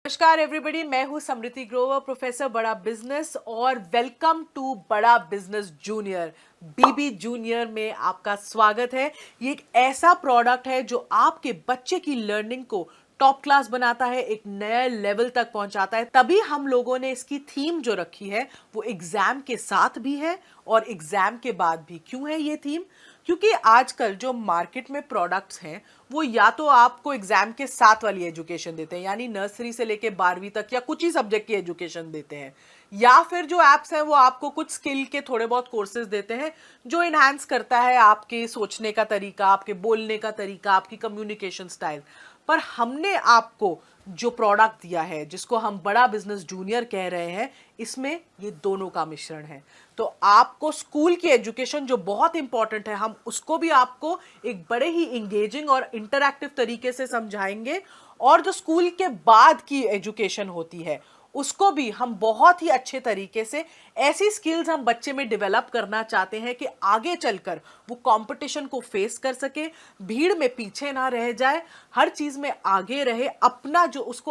नमस्कार एवरीबॉडी, मैं हूं समृति ग्रोवर, प्रोफेसर बड़ा बिजनेस, और वेलकम टू बड़ा बिजनेस जूनियर। बीबी जूनियर में आपका स्वागत है। ये एक ऐसा प्रोडक्ट है जो आपके बच्चे की लर्निंग को टॉप क्लास बनाता है, एक नए लेवल तक पहुंचाता है। तभी हम लोगों ने इसकी थीम जो रखी है वो एग्जाम के साथ भी है और एग्जाम के बाद भी। क्यों है ये थीम? क्योंकि आजकल जो मार्केट में प्रोडक्ट्स हैं वो या तो आपको एग्जाम के साथ वाली एजुकेशन देते हैं, यानी नर्सरी से लेके 12वीं तक या कुछ ही सब्जेक्ट की एजुकेशन देते हैं, या फिर जो एप्स हैं वो आपको कुछ स्किल के थोड़े बहुत कोर्सेज देते हैं जो इनहांस करता है आपके सोचने का तरीका, आपके बोलने का तरीका, आपकी कम्युनिकेशन स्टाइल। पर हमने आपको जो प्रोडक्ट दिया है, जिसको हम बड़ा बिजनेस जूनियर कह रहे हैं, इसमें ये दोनों का मिश्रण है। तो आपको स्कूल की एजुकेशन जो बहुत इंपॉर्टेंट है, हम उसको भी आपको एक बड़े ही इंगेजिंग और इंटरैक्टिव तरीके से समझाएंगे, और जो स्कूल के बाद की एजुकेशन होती है उसको भी हम बहुत ही अच्छे तरीके से, ऐसी स्किल्स हम बच्चे में डेवलप करना चाहते हैं कि आगे चलकर वो कंपटीशन को फेस कर सके, भीड़ में पीछे ना रह जाए, हर चीज में आगे रहे, अपना जो उसको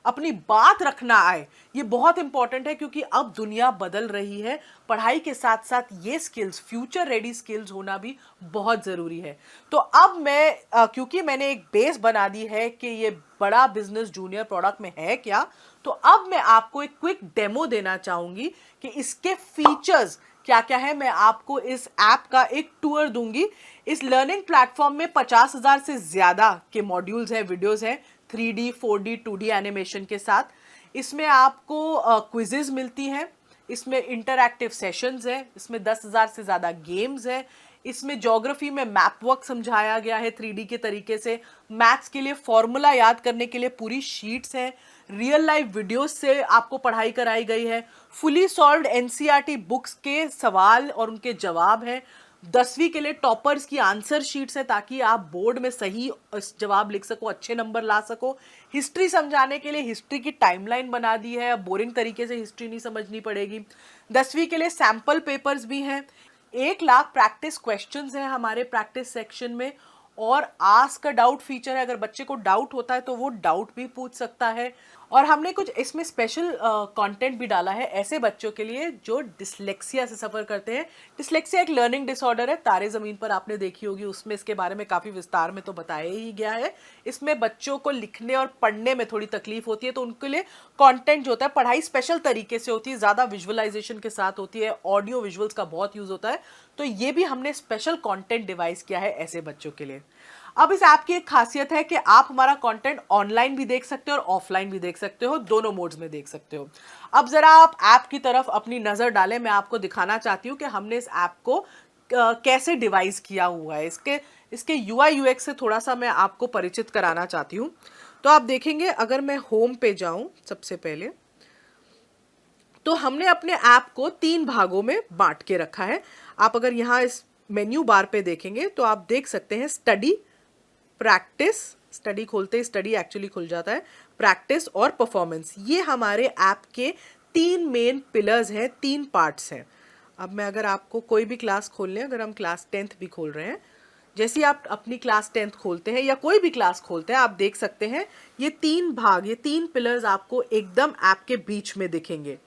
अपनी बात रखना आए। ये बहुत इंपॉर्टेंट है क्योंकि अब दुनिया बदल रही है। पढ़ाई के साथ साथ ये स्किल्स, फ्यूचर रेडी स्किल्स होना भी बहुत जरूरी है। तो अब मैं क्योंकि मैंने एक बेस बना दी है कि ये बड़ा बिजनेस जूनियर प्रोडक्ट में है क्या, तो अब मैं आपको एक क्विक डेमो देना चाहूंगी कि इसके फीचर्स क्या क्या है। मैं आपको इस ऐप का एक टूर दूंगी। इस लर्निंग प्लेटफॉर्म में 50,000 से ज्यादा के मॉड्यूल्स हैं, वीडियोस हैं, 3D 4D 2D एनिमेशन के साथ। इसमें आपको क्विजेज मिलती हैं, इसमें इंटरैक्टिव सेशंस हैं, इसमें 10,000 से ज़्यादा गेम्स हैं, इसमें ज्योग्राफी में मैप वर्क समझाया गया है 3D के तरीके से, मैथ्स के लिए फॉर्मूला याद करने के लिए पूरी शीट्स हैं, रियल लाइफ वीडियोस से आपको पढ़ाई कराई गई है, फुली सॉल्व्ड एनसीईआरटी बुक्स के सवाल और उनके जवाब हैं, 10वीं के लिए टॉपर्स की आंसर शीट्स है ताकि आप बोर्ड में सही जवाब लिख सको, अच्छे नंबर ला सको। हिस्ट्री समझाने के लिए हिस्ट्री की टाइमलाइन बना दी है, अब बोरिंग तरीके से हिस्ट्री नहीं समझनी पड़ेगी। 10वीं के लिए सैंपल पेपर्स भी हैं, 1 लाख प्रैक्टिस क्वेश्चंस हैं हमारे प्रैक्टिस सेक्शन में, और आस्क अ डाउट फीचर है। अगर बच्चे को डाउट होता है तो वो डाउट भी पूछ सकता है। और हमने कुछ इसमें स्पेशल कंटेंट भी डाला है ऐसे बच्चों के लिए जो डिसलेक्सिया से सफ़र करते हैं। डिसलेक्सिया एक लर्निंग डिसऑर्डर है, तारे ज़मीन पर आपने देखी होगी, उसमें इसके बारे में काफ़ी विस्तार में तो बताया ही गया है। इसमें बच्चों को लिखने और पढ़ने में थोड़ी तकलीफ होती है, तो उनके लिए कंटेंट जो होता है, पढ़ाई स्पेशल तरीके से होती है, ज़्यादा विजुअलाइजेशन के साथ होती है, ऑडियो विजुअल्स का बहुत यूज़ होता है। तो ये भी हमने स्पेशल कंटेंट डिवाइस किया है ऐसे बच्चों के लिए। अब इस ऐप की एक खासियत है कि आप हमारा कंटेंट ऑनलाइन भी देख सकते हो और ऑफलाइन भी देख सकते हो, दोनों मोड्स में देख सकते हो। अब जरा आप ऐप की तरफ अपनी नजर डालें। मैं आपको दिखाना चाहती हूँ कि हमने इस ऐप को कैसे डिवाइस किया हुआ है। इसके यूआई यूएक्स से थोड़ा सा मैं आपको परिचित कराना चाहती हूँ। तो आप देखेंगे, अगर मैं होम पे जाऊं सबसे पहले, तो हमने अपने ऐप को 3 भागों में बांट के रखा है। आप अगर यहाँ इस मेन्यू बार पे देखेंगे तो आप देख सकते हैं स्टडी, प्रैक्टिस, स्टडी खोलते ही स्टडी एक्चुअली खुल जाता है, प्रैक्टिस और परफॉर्मेंस। ये हमारे ऐप के 3 मेन पिलर्स हैं, 3 पार्ट्स हैं। अब मैं अगर आपको कोई भी क्लास खोल लें, अगर हम क्लास 10th भी खोल रहे हैं, जैसे ही आप अपनी क्लास 10th खोलते हैं या कोई भी क्लास खोलते हैं, आप देख सकते हैं ये 3 भाग, ये 3 पिलर्स आपको एकदम ऐप के बीच में दिखेंगे।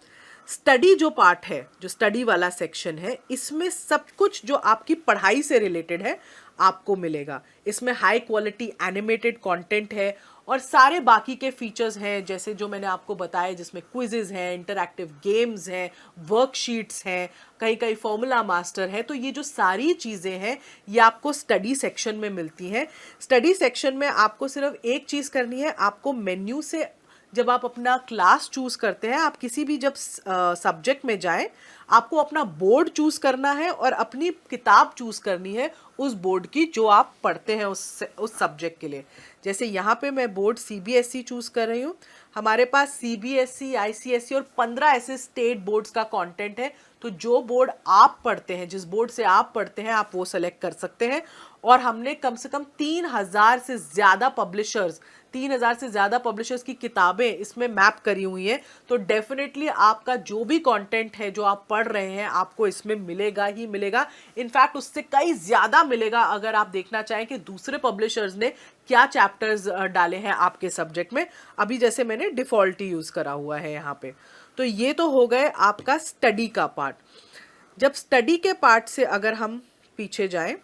स्टडी जो पार्ट है, जो स्टडी वाला सेक्शन है, इसमें सब कुछ जो आपकी पढ़ाई से रिलेटेड है आपको मिलेगा। इसमें हाई क्वालिटी एनिमेटेड कंटेंट है और सारे बाकी के फीचर्स हैं, जैसे जो मैंने आपको बताया, जिसमें क्विजेज हैं, इंटरैक्टिव गेम्स हैं, वर्कशीट्स हैं, कहीं कहीं फॉर्मूला मास्टर है। तो ये जो सारी चीज़ें हैं ये आपको स्टडी सेक्शन में मिलती हैं। स्टडी सेक्शन में आपको सिर्फ एक चीज़ करनी है, आपको मेन्यू से जब आप अपना क्लास चूज करते हैं, आप किसी भी जब सब्जेक्ट में जाएं, आपको अपना बोर्ड चूज करना है और अपनी किताब चूज करनी है उस बोर्ड की जो आप पढ़ते हैं उस सब्जेक्ट के लिए। जैसे यहाँ पे मैं बोर्ड सीबीएसई चूज कर रही हूँ। हमारे पास सीबीएसई, आईसीएसई और 15 ऐसे स्टेट बोर्ड्स का कंटेंट है। तो जो बोर्ड आप पढ़ते हैं, जिस बोर्ड से आप पढ़ते हैं, आप वो सेलेक्ट कर सकते हैं। और हमने कम से कम 3,000 से ज़्यादा पब्लिशर्स की किताबें इसमें मैप करी हुई हैं। तो डेफिनेटली आपका जो भी कंटेंट है जो आप पढ़ रहे हैं, आपको इसमें मिलेगा ही मिलेगा। इनफैक्ट उससे कई ज़्यादा मिलेगा अगर आप देखना चाहें कि दूसरे पब्लिशर्स ने क्या चैप्टर्स डाले हैं आपके सब्जेक्ट में। अभी जैसे मैंने डिफ़ॉल्ट ही यूज़ करा हुआ है यहाँ पे। तो ये तो हो गए आपका स्टडी का पार्ट। जब स्टडी के पार्ट से अगर हम पीछे जाएं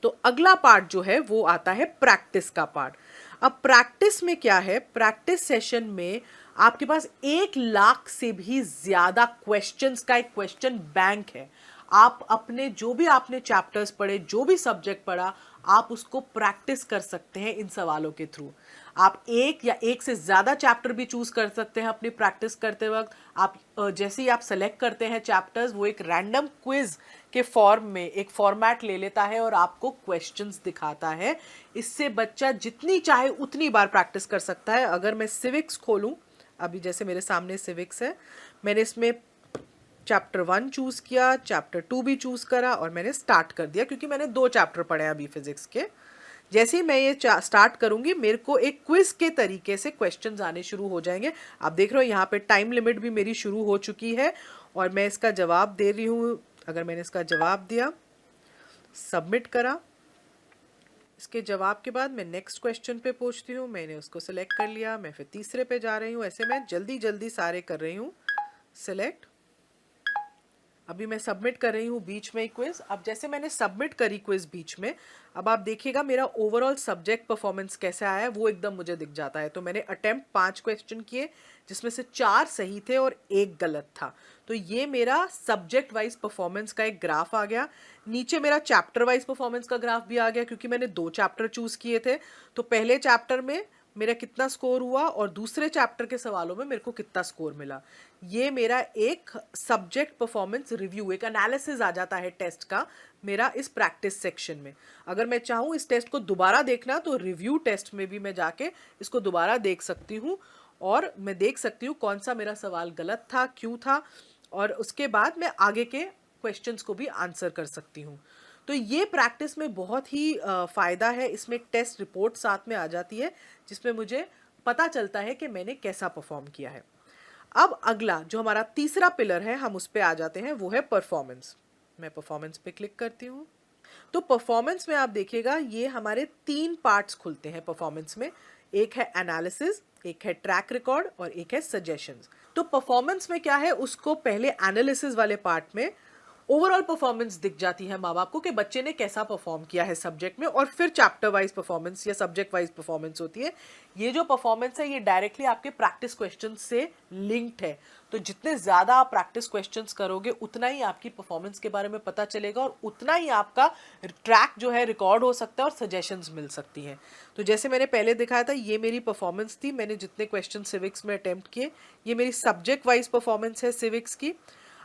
तो अगला पार्ट जो है वो आता है प्रैक्टिस का पार्ट। अब प्रैक्टिस में क्या है, प्रैक्टिस सेशन में आपके पास 1 लाख से भी ज्यादा क्वेश्चंस का एक क्वेश्चन बैंक है। आप अपने जो भी आपने चैप्टर्स पढ़े, जो भी सब्जेक्ट पढ़ा, आप उसको प्रैक्टिस कर सकते हैं इन सवालों के थ्रू। आप एक या एक से ज़्यादा चैप्टर भी चूज कर सकते हैं अपनी प्रैक्टिस करते वक्त। आप जैसे ही आप सेलेक्ट करते हैं चैप्टर्स, वो एक रैंडम क्विज के फॉर्म में एक फॉर्मेट ले लेता है और आपको क्वेश्चंस दिखाता है। इससे बच्चा जितनी चाहे उतनी बार प्रैक्टिस कर सकता है। अगर मैं सिविक्स खोलूं, अभी जैसे मेरे सामने सिविक्स है, मैंने इसमें चैप्टर 1 चूज किया, चैप्टर 2 भी चूज करा और मैंने स्टार्ट कर दिया, क्योंकि मैंने 2 चैप्टर पढ़े हैं अभी फिजिक्स के। जैसे ही मैं ये स्टार्ट करूंगी, मेरे को एक क्विज के तरीके से क्वेश्चंस आने शुरू हो जाएंगे। आप देख रहे हो यहाँ पे टाइम लिमिट भी मेरी शुरू हो चुकी है और मैं इसका जवाब दे रही हूँ। अगर मैंने इसका जवाब दिया, सबमिट करा, इसके जवाब के बाद मैं नेक्स्ट क्वेश्चन पे पहुंचती हूँ। मैंने उसको सिलेक्ट कर लिया, मैं फिर तीसरे पे जा रही हूँ। ऐसे मैं जल्दी जल्दी सारे कर रही हूँ सिलेक्ट। अभी मैं सबमिट कर रही हूँ बीच में क्विज। अब जैसे मैंने सबमिट करी क्विज बीच में, अब आप देखिएगा मेरा ओवरऑल सब्जेक्ट परफॉर्मेंस कैसा आया है, वो एकदम मुझे दिख जाता है। तो मैंने अटेम्प्ट 5 क्वेश्चन किए, जिसमें से 4 सही थे और 1 गलत था। तो ये मेरा सब्जेक्ट वाइज परफॉर्मेंस का एक ग्राफ आ गया। नीचे मेरा चैप्टर वाइज परफॉर्मेंस का ग्राफ भी आ गया, क्योंकि मैंने 2 चैप्टर चूज किए थे। तो पहले चैप्टर में मेरा कितना स्कोर हुआ और दूसरे चैप्टर के सवालों में मेरे को कितना स्कोर मिला। ये मेरा एक सब्जेक्ट परफॉर्मेंस रिव्यू, एक एनालिसिस आ जाता है टेस्ट का मेरा इस प्रैक्टिस सेक्शन में। अगर मैं चाहूँ इस टेस्ट को दोबारा देखना, तो रिव्यू टेस्ट में भी मैं जाके इसको दोबारा देख सकती हूँ और मैं देख सकती हूँ कौन सा मेरा सवाल गलत था, क्यों था, और उसके बाद मैं आगे के क्वेश्चंस को भी आंसर कर सकती हूँ। तो ये प्रैक्टिस में बहुत ही फ़ायदा है। इसमें एक टेस्ट रिपोर्ट साथ में आ जाती है, जिसमें मुझे पता चलता है कि मैंने कैसा परफॉर्म किया है। अब अगला जो हमारा तीसरा पिलर है, हम उस पे आ जाते हैं, वो है परफॉर्मेंस। मैं परफॉर्मेंस पे क्लिक करती हूँ। तो परफॉर्मेंस में आप देखिएगा ये हमारे 3 पार्ट्स खुलते हैं परफॉर्मेंस में। एक है एनालिसिस, एक है ट्रैक रिकॉर्ड और एक है सजेशंस। तो परफॉर्मेंस में क्या है, उसको पहले एनालिसिस वाले पार्ट में ओवरऑल परफॉर्मेंस दिख जाती है माँ बाप को कि बच्चे ने कैसा परफॉर्म किया है सब्जेक्ट में, और फिर चैप्टर वाइज परफॉर्मेंस या सब्जेक्ट वाइज परफॉर्मेंस होती है। ये जो परफॉर्मेंस है ये डायरेक्टली आपके प्रैक्टिस क्वेश्चंस से लिंक्ड है। तो जितने ज़्यादा आप प्रैक्टिस क्वेश्चंस करोगे, उतना ही आपकी परफॉर्मेंस के बारे में पता चलेगा और उतना ही आपका ट्रैक जो है रिकॉर्ड हो सकता है और सजेशंस मिल सकती हैं। तो जैसे मैंने पहले दिखाया था, ये मेरी परफॉर्मेंस थी। मैंने जितने क्वेश्चन सिविक्स में अटेम्प्ट किए, ये मेरी सब्जेक्ट वाइज परफॉर्मेंस है सिविक्स की।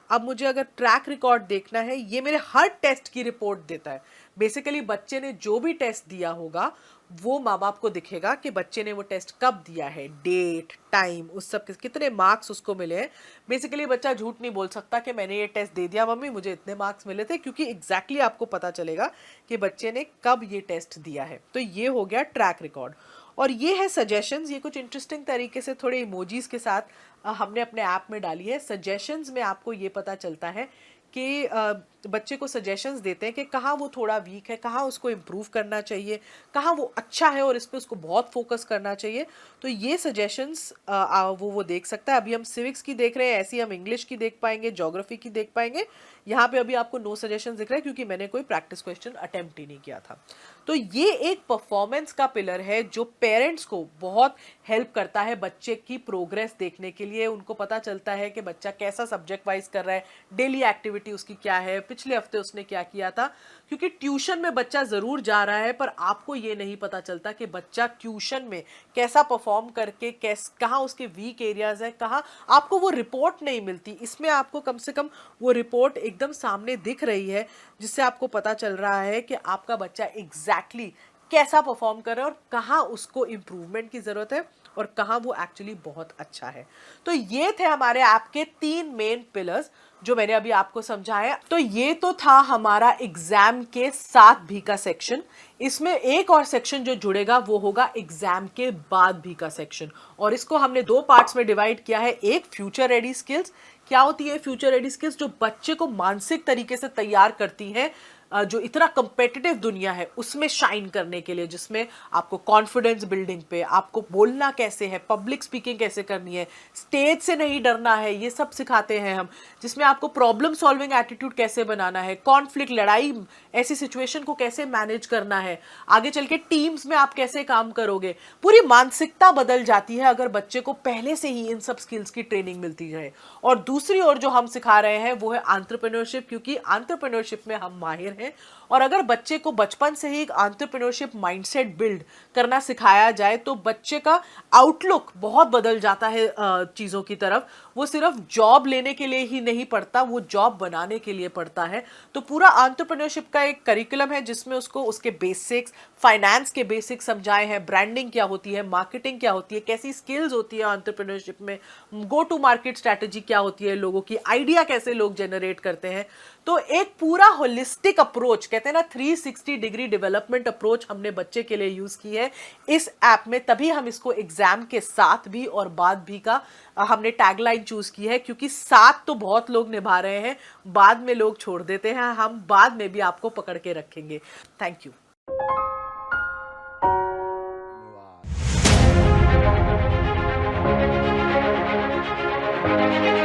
अब मुझे अगर ट्रैक रिकॉर्ड देखना है, ये मेरे हर टेस्ट की रिपोर्ट देता है। बेसिकली बच्चे ने जो भी टेस्ट दिया होगा वो माँ बाप को दिखेगा कि बच्चे ने वो टेस्ट कब दिया है, डेट, टाइम, उस सब कितने मार्क्स उसको मिले हैं। बेसिकली बच्चा झूठ नहीं बोल सकता कि मैंने ये टेस्ट दे दिया मम्मी, मुझे इतने मार्क्स मिले थे, क्योंकि एग्जैक्टली आपको पता चलेगा कि बच्चे ने कब ये टेस्ट दिया है। तो ये हो गया ट्रैक रिकॉर्ड। और ये है सजेशंस। ये कुछ इंटरेस्टिंग तरीके से थोड़े इमोजीज के साथ हमने अपने ऐप में डाली है। सजेशंस में आपको ये पता चलता है कि बच्चे को सजेशंस देते हैं कि कहाँ वो थोड़ा वीक है, कहाँ उसको इम्प्रूव करना चाहिए, कहाँ वो अच्छा है और इस पर उसको बहुत फोकस करना चाहिए। तो ये सजेशंस वो देख सकता है। अभी हम सिविक्स की देख रहे हैं, ऐसे ही हम इंग्लिश की देख पाएंगे, ज्योग्राफी की देख पाएंगे। यहाँ पे अभी आपको नो सजेशन दिख रहा है, क्योंकि मैंने कोई प्रैक्टिस क्वेश्चन अटेम्प्ट ही नहीं किया था। तो ये एक परफॉर्मेंस का पिलर है जो पेरेंट्स को बहुत हेल्प करता है बच्चे की प्रोग्रेस देखने के लिए। उनको पता चलता है कि बच्चा कैसा सब्जेक्ट वाइज कर रहा है, डेली एक्टिविटी उसकी क्या है, पिछले हफ्ते उसने क्या किया था। क्योंकि ट्यूशन में बच्चा जरूर जा रहा है, पर आपको ये नहीं पता चलता कि बच्चा ट्यूशन में कैसा परफॉर्म करके कहाँ उसके वीक एरियाज है, कहाँ आपको वो रिपोर्ट नहीं मिलती। इसमें आपको कम से कम वो रिपोर्ट एकदम सामने दिख रही है, जिससे आपको पता चल रहा है कि आपका बच्चा एग्जैक्टली कैसा परफॉर्म कर रहा है और कहाँ उसको इम्प्रूवमेंट की जरूरत है और कहाँ वो एक्चुअली बहुत अच्छा है। तो ये थे हमारे ऐप के 3 मेन पिलर्स जो मैंने अभी आपको समझाया। तो ये तो था हमारा एग्जाम के साथ भी का सेक्शन। इसमें एक और सेक्शन जो जुड़ेगा वो होगा एग्जाम के बाद भी का सेक्शन, और इसको हमने 2 पार्ट्स में डिवाइड किया है। एक फ्यूचर रेडी स्किल्स। क्या होती है फ्यूचर रेडी स्किल्स? जो बच्चे को मानसिक तरीके से तैयार करती हैं जो इतना कंपेटिटिव दुनिया है उसमें शाइन करने के लिए, जिसमें आपको कॉन्फिडेंस बिल्डिंग पे, आपको बोलना कैसे है, पब्लिक स्पीकिंग कैसे करनी है, स्टेज से नहीं डरना है, ये सब सिखाते हैं हम। जिसमें आपको प्रॉब्लम सॉल्विंग एटीट्यूड कैसे बनाना है, कॉन्फ्लिक्ट, लड़ाई, ऐसी सिचुएशन को कैसे मैनेज करना है, आगे चल के टीम्स में आप कैसे काम करोगे। पूरी मानसिकता बदल जाती है अगर बच्चे को पहले से ही इन सब स्किल्स की ट्रेनिंग मिलती है। और दूसरी ओर जो हम सिखा रहे हैं वो है एंटरप्रेन्योरशिप, क्योंकि एंटरप्रेन्योरशिप में हम माहिर हैं। और अगर बच्चे को बचपन से ही एक एंटरप्रेन्योरशिप माइंडसेट बिल्ड करना सिखाया जाए तो बच्चे का आउटलुक बहुत बदल जाता है चीज़ों की तरफ। वो सिर्फ जॉब लेने के लिए ही नहीं पढ़ता, वो जॉब बनाने के लिए पढ़ता है। तो पूरा एंटरप्रेन्योरशिप का एक करिकुलम है जिसमें उसको उसके बेसिक्स, फाइनेंस के बेसिक्स समझाए हैं, ब्रांडिंग क्या होती है, मार्केटिंग क्या होती है, कैसी स्किल्स होती है एंटरप्रेन्योरशिप में, गो टू मार्केट स्ट्रैटेजी क्या होती है, लोगों की आइडिया कैसे लोग जनरेट करते हैं। तो एक पूरा होलिस्टिक अप्रोच, कहते हैं ना 360 डिग्री डेवलपमेंट अप्रोच, हमने बच्चे के लिए यूज की है इस ऐप में। तभी हम इसको एग्जाम के साथ भी और बाद भी का हमने टैगलाइन चूज की है, क्योंकि साथ तो बहुत लोग निभा रहे हैं, बाद में लोग छोड़ देते हैं, हम बाद में भी आपको पकड़ के रखेंगे। Thank you. धन्यवाद।